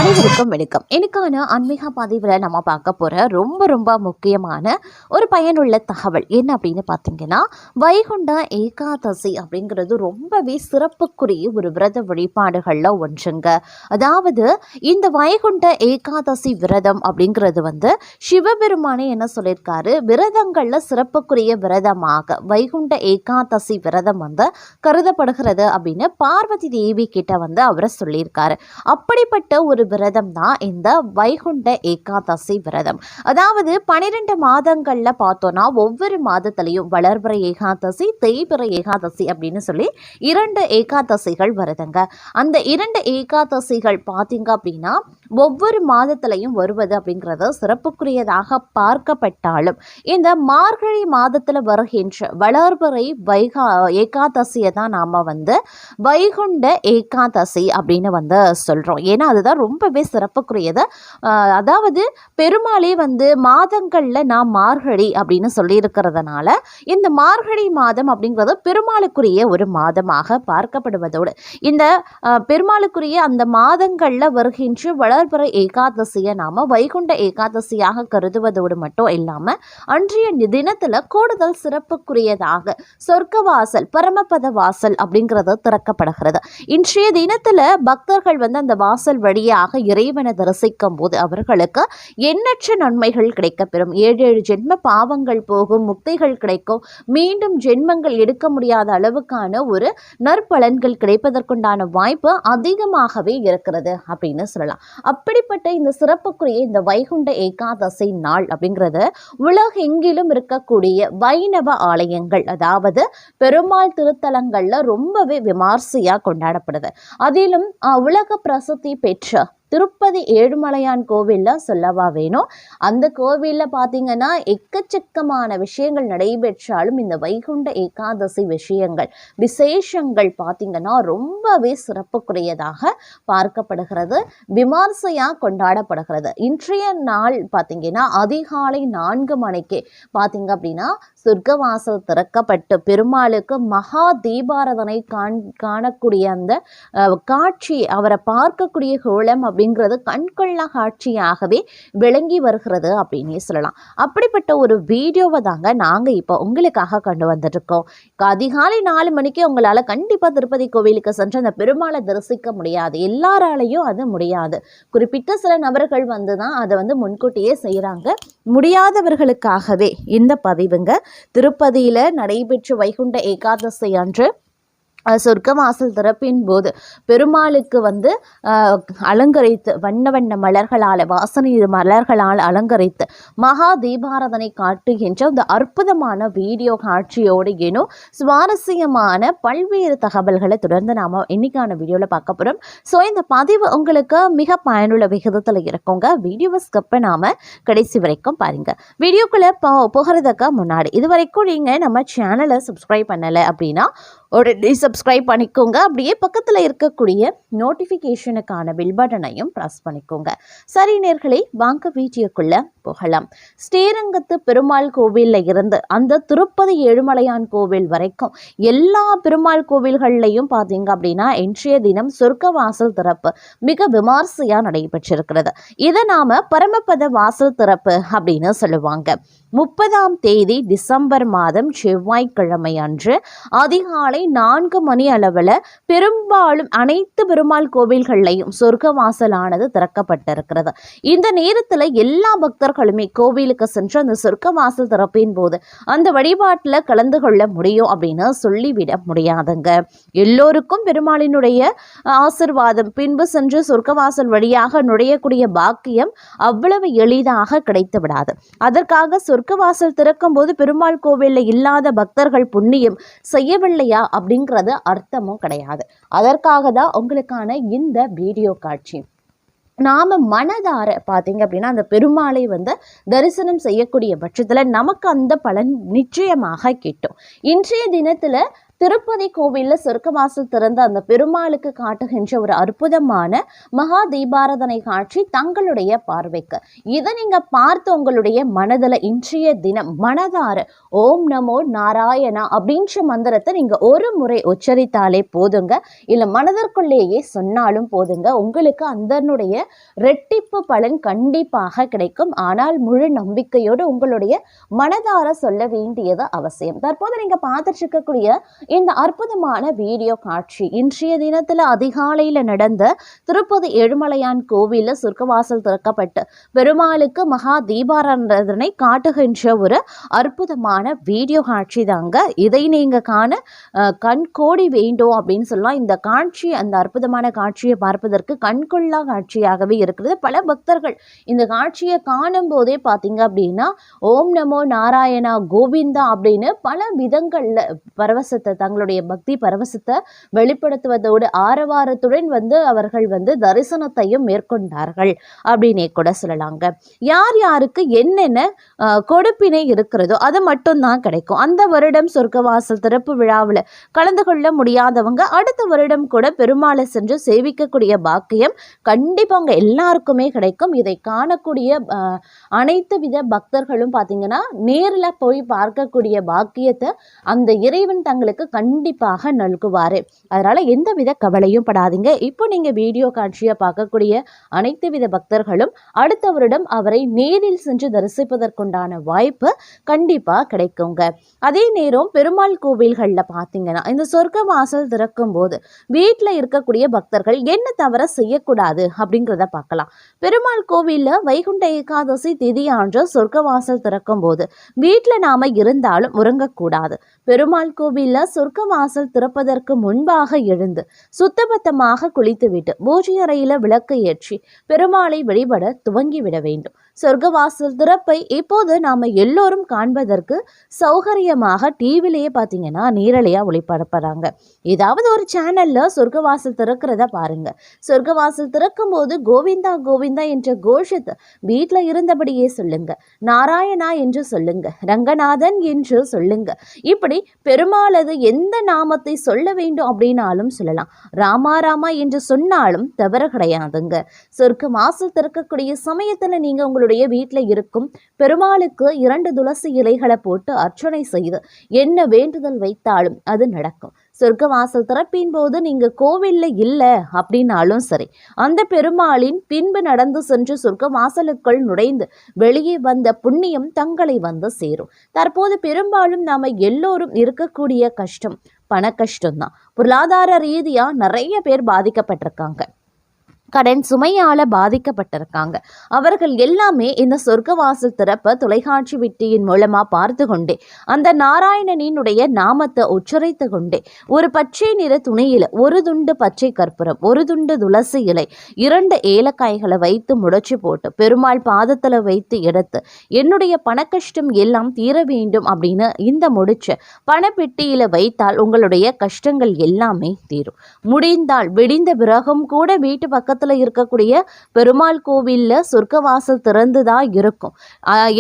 அனைவருக்கும் வணக்கம். எனக்கான ஆன்மீக பதிவில் நம்ம பார்க்க போகிற ரொம்ப முக்கியமான ஒரு பயனுள்ள தகவல் என்ன அப்படின்னு பார்த்தீங்கன்னா, வைகுண்ட ஏகாதசி அப்படிங்கிறது ரொம்பவே சிறப்புக்குரிய ஒரு விரத வழிபாடுகளில் ஒன்றுங்க. அதாவது இந்த வைகுண்ட ஏகாதசி விரதம் அப்படிங்கிறது சிவபெருமானே என்ன சொல்லியிருக்காரு, விரதங்களில் சிறப்புக்குரிய விரதமாக வைகுண்ட ஏகாதசி விரதம் கருதப்படுகிறது அப்படின்னு பார்வதி தேவி கிட்ட அவரை சொல்லியிருக்காரு. அப்படிப்பட்ட ஒரு விரதம் தான் இந்த வைகுண்ட ஏகாதசி விரதம். அதாவது 12 மாதங்கள்ல பார்த்தோம்னா ஒவ்வொரு மாதத்திலையும் வளர்பிறை ஏகாதசி, தேய்பிறை ஏகாதசி அப்படின்னு சொல்லி 2 ஏகாதசிகள் வருதுங்க. அந்த 2 ஏகாதசிகள் பார்த்தீங்க அப்படின்னா ஒவ்வொரு மாதத்திலையும் வருவது அப்படிங்கிறது சிறப்புக்குரியதாக பார்க்கப்பட்டாலும், இந்த மார்கழி மாதத்துல வருகின்ற வளர்பிறை ஏகாதசியை தான் நாம வைகுண்ட ஏகாதசி அப்படின்னு சொல்றோம். ஏன்னா அதுதான் ரொம்பவே சிறப்புக்குரியது. அதாவது பெருமாளே மாதங்கள்ல நான் மார்கழி அப்படின்னு சொல்லி இருக்கிறதுனால இந்த மார்கழி மாதம் அப்படிங்கிறது பெருமாளுக்குரிய ஒரு மாதமாக பார்க்கப்படுவதோடு, இந்த பெருமாளுக்குரிய அந்த மாதங்கள்ல வருகின்ற வளர்பிறை ஏகாதசியை நாம வைகுண்ட ஏகாதசியாக கருதுவதோடு மட்டும் இல்லாம அன்றைய தினத்துல கூடுதல் சிறப்புக்குரியதாக சொர்க்கவாசல், பரமபத வாசல் அப்படிங்கிறது திறக்கப்படுகிறது. இன்றைய தினத்துல பக்தர்கள் அந்த வாசல் வழியாக இறைவனை தரிசிக்கும் போது அவர்களுக்கு எண்ணற்ற நன்மைகள் கிடைக்கப்பெறும். 7 ஜென்ம பாவங்கள் போகும், முக்திகள் கிடைக்கும், மீண்டும் ஜென்மங்கள் எடுக்க முடியாத அளவுக்கான ஒரு நற்பலன்கள் கிடைப்பதற்குண்டான வாய்ப்பு அதிகமாகவே இருக்கிறது அப்படின்னு சொல்லலாம். அப்படிப்பட்ட இந்த சிறப்புக்குரிய இந்த வைகுண்ட ஏகாதசி நாள் அப்படிங்கிறது உலகெங்கிலும் இருக்கக்கூடிய வைணவ ஆலயங்கள், அதாவது பெருமாள் திருத்தலங்கள்ல ரொம்பவே விமர்சையா கொண்டாடப்படுது. அதிலும் உலக பிரசித்தி பெற்ற திருப்பதி ஏழுமலையான் கோவில்ல சொல்லவா வேணும். அந்த கோவில்ல பார்த்தீங்கன்னா எக்கச்சக்கமான விஷயங்கள் நடைபெற்றாலும் இந்த வைகுண்ட ஏகாதசி விசேஷங்கள் பார்த்தீங்கன்னா ரொம்பவே சிறப்புக்குரியதாக பார்க்கப்படுகிறது, விமர்சையா கொண்டாடப்படுகிறது. இன்றைய நாள் பார்த்தீங்கன்னா அதிகாலை 4 மணிக்கு பார்த்தீங்க அப்படின்னா சொர்க்கவாசல் திறக்கப்பட்டு பெருமாளுக்கு மகா தீபாராதனை காணக்கூடிய அந்த காட்சி, அவரை பார்க்கக்கூடிய கோலம் அப்படிங்கிறது கண்கொள்ளா காட்சியாகவே விளங்கி வருகிறது அப்படின்னே சொல்லலாம். அப்படிப்பட்ட ஒரு வீடியோவை தாங்க நாங்கள் இப்போ உங்களுக்காக கொண்டு வந்துருக்கோம். அதிகாலை 4 மணிக்கு உங்களால் கண்டிப்பாக திருப்பதி கோவிலுக்கு சென்று அந்த பெருமாளை தரிசிக்க முடியாது, எல்லாராலையும் அது முடியாது. குறிப்பிட்ட சில நபர்கள் தான் அதை முன்கூட்டியே செய்கிறாங்க. முடியாதவர்களுக்காகவே இந்த பதிவுங்க. திருப்பதியில் நடைபெற்ற வைகுண்ட ஏகாதசி அன்று சொர்க்கவாசல் திறப்பின் போது பெருமாளுக்கு அலங்கரித்து வண்ண மலர்களால், வாசனை மலர்களால் அலங்கரித்து மகா தீபாராதனை காட்டுகின்ற அந்த அற்புதமான வீடியோ காட்சியோடு ஏனும் சுவாரஸ்யமான பல்வேறு தகவல்களை தொடர்ந்து நாம் இன்னைக்கான வீடியோவில் பார்க்க போகிறோம். ஸோ இந்த பதிவு உங்களுக்கு மிக பயனுள்ள விகிதத்தில் இருக்குங்க. வீடியோவை ஸ்கிப் பண்ணாமல் கடைசி வரைக்கும் பாருங்க. வீடியோக்குள்ளே போகிறதுக்கு முன்னாடி இது வரைக்கும் நீங்கள் நம்ம சேனலை சப்ஸ்கிரைப் பண்ணலை அப்படின்னா உடனே சப்ஸ்கிரைப் பண்ணிக்கோங்க. அப்படியே பக்கத்தில் இருக்கக்கூடிய நோட்டிஃபிகேஷனுக்கான பில் பட்டனையும் ப்ரெஸ் பண்ணிக்கோங்க. சரி நேயர்களே, வாங்க வீடியோக்குள்ள போகலாம். ஸ்ரீரங்கத்து பெருமாள் கோவிலில் இருந்து அந்த திருப்பதி ஏழுமலையான் கோவில் வரைக்கும் எல்லா பெருமாள் கோவில்கள்லையும் பார்த்தீங்க அப்படின்னா இன்றைய தினம் சொர்க்கவாசல் திறப்பு மிக விமர்சையாக நடைபெற்றிருக்கிறது. இதை நாம பரமபத வாசல் திறப்பு அப்படின்னு சொல்லுவாங்க. 30ஆம் தேதி டிசம்பர் மாதம் செவ்வாய்க்கிழமை அன்று அதிகாலை 4 மணி அளவில் பெரும்பாலும் அனைத்து பெருமாள் கோவில்கள்லையும் சொர்க்கவாசலானது திறக்கப்பட்டிருக்கிறது. இந்த நேரத்தில் எல்லா பக்தர்களுமே கோவிலுக்கு சென்று அந்த சொர்க்கவாசல் திறப்பின் போது அந்த வழிபாட்டில் கலந்து கொள்ள முடியும் அப்படின்னு சொல்லிவிட முடியாதுங்க. எல்லோருக்கும் பெருமாளினுடைய ஆசிர்வாதம் பின்பு சென்று சொர்க்கவாசல் வழியாக நுழையக்கூடிய பாக்கியம் அவ்வளவு எளிதாக கிடைத்து விடாது. அதற்காக சொர்க்கவாசல் திறக்கும் போது பெருமாள் கோவிலில் இல்லாத பக்தர்கள் புண்ணியம் செய்யவில்லையா அப்படிங்கிறது அர்த்தமும் கிடையாது. அதற்காக தான் உங்களுக்கான இந்த வீடியோ காட்சி. நாம் மனதார பார்த்தீங்க அப்படின்னா அந்த பெருமாளை தரிசனம் செய்யக்கூடிய பட்சத்தில் நமக்கு அந்த பலன் நிச்சயமாக கிட்டும். இன்றைய தினத்தில் திருப்பதி கோவிலில் சொர்க்கவாசல் திறந்த அந்த பெருமாளுக்கு காட்டுகின்ற ஒரு அற்புதமான மகா தீபாராதனை காட்சி தங்களுடைய பார்வைக்கு. இதை நீங்க பார்த்து உங்களுடைய மனதில் இன்றைய தினம் மனதார ஓம் நமோ நாராயணா அப்படின்ற மந்திரத்தை நீங்க ஒரு முறை உச்சரித்தாலே போதுங்க, இல்லை மனதிற்குள்ளேயே சொன்னாலும் போதுங்க, உங்களுக்கு அதனுடைய ரெட்டிப்பு பலன் கண்டிப்பாக கிடைக்கும். ஆனால் முழு நம்பிக்கையோடு உங்களுடைய மனதார சொல்ல வேண்டியது அவசியம். தற்போது நீங்க பார்த்துட்டு இருக்கக்கூடிய இந்த அற்புதமான வீடியோ காட்சி இன்றைய தினத்துல அதிகாலையில நடந்த திருப்பதி ஏழுமலையான் கோவில்ல சொர்க்கவாசல் திறக்கப்பட்டு பெருமாளுக்கு மகா தீபாராதனை காட்டுகின்ற ஒரு அற்புதமான வீடியோ காட்சி தாங்க. இதை நீங்க காண கண்கோடி வேண்டும் அப்படின்னு சொல்லலாம். இந்த காட்சி, அந்த அற்புதமான காட்சியை பார்ப்பதற்கு கண்கொள்ளா காட்சியாகவே இருக்கிறது. பல பக்தர்கள் இந்த காட்சியை காணும் போதே பார்த்தீங்க அப்படின்னா ஓம் நமோ நாராயணா கோவிந்தா அப்படின்னு பல விதங்கள்ல பரவசத்தை, தங்களுடைய பக்தி பரவசத்தை வெளிப்படுத்துவதோடு ஆரவாரத்துடன் அவர்கள் தரிசனத்தையும் மேற்கொண்டார்கள் அப்படின்னே கூட சொல்லலாங்க. யார் யாருக்கு என்னென்ன கொடுப்பினை இருக்கிறதோ அது மட்டும்தான் கிடைக்கும். அந்த வருடம் சொர்க்கவாசல் திறப்பு விழாவில் கலந்து கொள்ள முடியாதவங்க அடுத்த வருடம் கூட பெருமாளை சென்று சேவிக்கக்கூடிய பாக்கியம் கண்டிப்பாங்க எல்லாருக்குமே கிடைக்கும். இதை காணக்கூடிய அனைத்து வித பக்தர்களும் பார்த்தீங்கன்னா நேரில் போய் பார்க்கக்கூடிய பாக்கியத்தை அந்த இறைவன் தங்களுக்கு கண்டிப்பாக நல்குவாரு. அதனால எந்த வித கவலையும் படாதீங்க. இப்போ நீங்க வீடியோ காட்சியை பார்க்கக்கூடிய அனைத்து வித பக்தர்களும் அடுத்த வருடம் அவரை நேரில் சென்று தரிசிப்பதற்குண்டான வாய்ப்பு கண்டிப்பா கிடைக்குங்க. அதே நேரம் பெருமாள் கோவில்கள்ல பார்த்தீங்கன்னா இந்த சொர்க்க வாசல் திறக்கும் போது வீட்டில் இருக்கக்கூடிய பக்தர்கள் என்ன தவற செய்யக்கூடாது அப்படிங்கிறத பார்க்கலாம். பெருமாள் கோவில்ல வைகுண்ட ஏகாதசி திதியான்று சொர்க்க வாசல் திறக்கும் போது வீட்டில் நாம இருந்தாலும் உறங்கக்கூடாது. பெருமாள் கோவில்ல சொர்க்க வாசல் திறப்பதற்கு முன்பாக எழுந்து சுத்தபத்தமாக குளித்துவிட்டு பூஜை அறையில விளக்கு ஏற்றி பெருமாளை வழிபட துவங்கிவிட வேண்டும். சொர்க்கவாசல் திறப்பை இப்போது நாம எல்லோரும் காண்பதற்கு சௌகரியமாக டிவிலேயே பார்த்தீங்கன்னா நேரலையா ஒளிபரப்புறாங்க. ஏதாவது ஒரு சேனல்ல சொர்க்கவாசல் திறக்கிறத பாருங்க. சொர்க்கவாசல் திறக்கும் போது கோவிந்தா கோவிந்தா என்ற கோஷத்தை வீட்டில் இருந்தபடியே சொல்லுங்க, நாராயணா என்று சொல்லுங்க, ரங்கநாதன் என்று சொல்லுங்க. இப்படி பெருமாளது எந்த நாமத்தை சொல்ல வேண்டும் அப்படின்னாலும் சொல்லலாம். ராமா ராமா என்று சொன்னாலும் தவறு கிடையாதுங்க. சொர்க்க வாசல் திறக்கக்கூடிய சமயத்துல நீங்க உங்களுடைய வீட்டில் இருக்கும் பெருமாளுக்கு 2 துளசி இலைகளை போட்டு அர்ச்சனை செய்து என்ன வேண்டுதல் வைத்தாலும் அது நடக்கும். சொர்க்க வாசல் திறப்பின் போது நீங்க கோவில்ல இல்லை அப்படின்னாலும் சரி, அந்த பெருமாளின் பின்பு நடந்து சென்று சொர்க்க வாசலுக்குள் நுழைந்து வெளியே வந்த புண்ணியம் தங்களை சேரும். தற்போது பெரும்பாலும் நாம எல்லோரும் இருக்கக்கூடிய கஷ்டம் பண கஷ்டம்தான். பொருளாதார ரீதியா நிறைய பேர் பாதிக்கப்பட்டிருக்காங்க, கடன் சுமையால பாதிக்கப்பட்டிருக்காங்க. அவர்கள் எல்லாமே இந்த சொர்க்கவாசல் திறப்ப தொலைக்காட்சி பெட்டியின் மூலமா பார்த்து கொண்டே அந்த நாராயணனினுடைய நாமத்தை உச்சரித்து கொண்டே ஒரு பச்சை நிற துணியில ஒரு துண்டு பச்சை கற்பூரம், ஒரு துண்டு துளசி இலை, 2 ஏலக்காய்களை வைத்து முடைச்சு போட்டு பெருமாள் பாதத்துல வைத்து எடுத்து என்னுடைய பணக்கஷ்டம் எல்லாம் தீர வேண்டும் அப்படின்னு இந்த முடிச்ச பணப்பெட்டியில வைத்தால் உங்களுடைய கஷ்டங்கள் எல்லாமே தீரும். முடிந்தால் விடிந்த பிறகும் கூட வீட்டு பக்கத்துல இருக்கக்கூடிய பெருமாள் கோவில்ல சொர்க்கவாசல் திறந்துதான் இருக்கும்.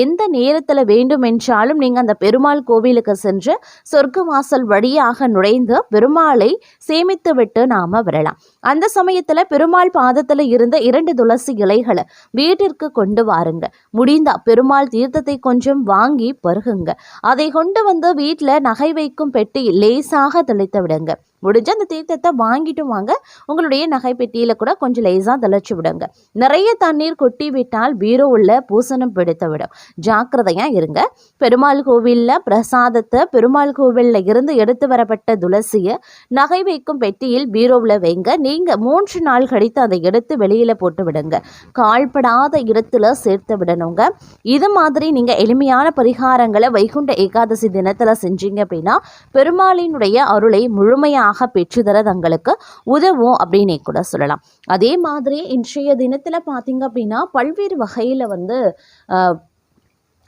எந்த நேரத்துல வேண்டும் என்றாலும் நீங்க அந்த பெருமாள் கோவிலுக்கு சென்று சொர்க்கவாசல் வழியாக நுழைந்து பெருமாளை சேமித்து விட்டு நாம வரலாம். அந்த சமயத்துல பெருமாள் பாதத்துல இருந்த 2 துளசி இலைகளை வீட்டிற்கு கொண்டு வாருங்க. முடிந்தா பெருமாள் தீர்த்தத்தை கொஞ்சம் வாங்கி பருகுங்க. அதை கொண்டு வீட்டுல நகை வைக்கும் பெட்டி லேசாக தெளித்து விடுங்க. முடிஞ்ச அந்த தீர்த்தத்தை வாங்கிட்டு வாங்க. உங்களுடைய நகை பெட்டியில கூட கொஞ்சம் லேசா தெளிச்சு விடுங்க. நிறைய தண்ணீர் கொட்டி விட்டால் பீரோ உள்ள பூசணம் பிடித்து விடும். ஜாக்கிரதையா இருங்க. பெருமாள் கோவில்ல பிரசாதத்தை பெருமாள் கோவில்ல இருந்து எடுத்து வரப்பட்ட துளசியை நகை வைக்கும் பெட்டியில் பீரோவில் வைங்க. நீங்க 3 நாள் கழித்து அதை எடுத்து வெளியில போட்டு விடுங்க. கால்படாத இடத்துல சேர்த்து விடணுங்க. இது மாதிரி நீங்க எளிமையான பரிகாரங்களை வைகுண்ட ஏகாதசி தினத்துல செஞ்சீங்க அப்படின்னா பெருமாளினுடைய அருளை முழுமையாக பெற்றுதர தங்களுக்கு உதவும் அப்படின்னே கூட சொல்லலாம். அதே மாதிரி இன்றைய தினத்துல பாத்தீங்க அப்படின்னா பல்வேறு வகையில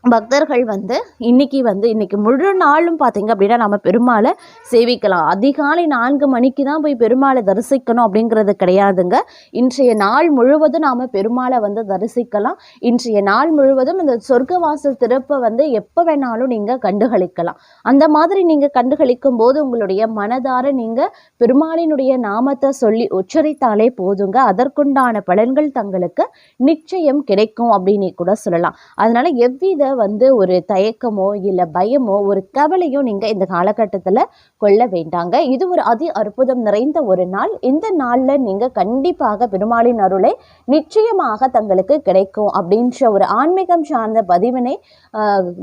பக்தர்கள் வந்து இன்னைக்கு முழு நாளும் பார்த்தீங்க அப்படின்னா நம்ம பெருமாளை சேவிக்கலாம். அதிகாலை 4 மணிக்கு தான் போய் பெருமாளை தரிசிக்கணும் அப்படிங்கிறது கிடையாதுங்க. இன்றைய நாள் முழுவதும் நாம் பெருமாளை வந்து தரிசிக்கலாம். இன்றைய நாள் முழுவதும் இந்த சொர்க்கவாசல் திறப்பை வந்து எப்போ வேணாலும் நீங்கள் கண்டுகளிக்கலாம். அந்த மாதிரி நீங்கள் கண்டுகளிக்கும் போது உங்களுடைய மனதார நீங்கள் பெருமாளினுடைய நாமத்தை சொல்லி உச்சரித்தாலே போதுங்க. அதற்குண்டான பலன்கள் தங்களுக்கு நிச்சயம் கிடைக்கும் அப்படின்னு கூட சொல்லலாம். அதனால எவ்வித வந்து ஒரு தயக்கமோ இல்லை பயமோ ஒரு கவலையோ நீங்கள் இந்த காலகட்டத்தில் கொள்ள வேண்டாங்க. இது ஒரு அற்புதம் நிறைந்த ஒரு நாள். இந்த நாளில் நீங்கள் கண்டிப்பாக பெருமாளின் அருளை நிச்சயமாக தங்களுக்கு கிடைக்கும் அப்படின்ற ஒரு ஆன்மீகம் சார்ந்த பதிவினை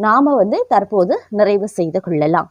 நாம் வந்து தற்போது நிறைவு செய்து கொள்ளலாம்.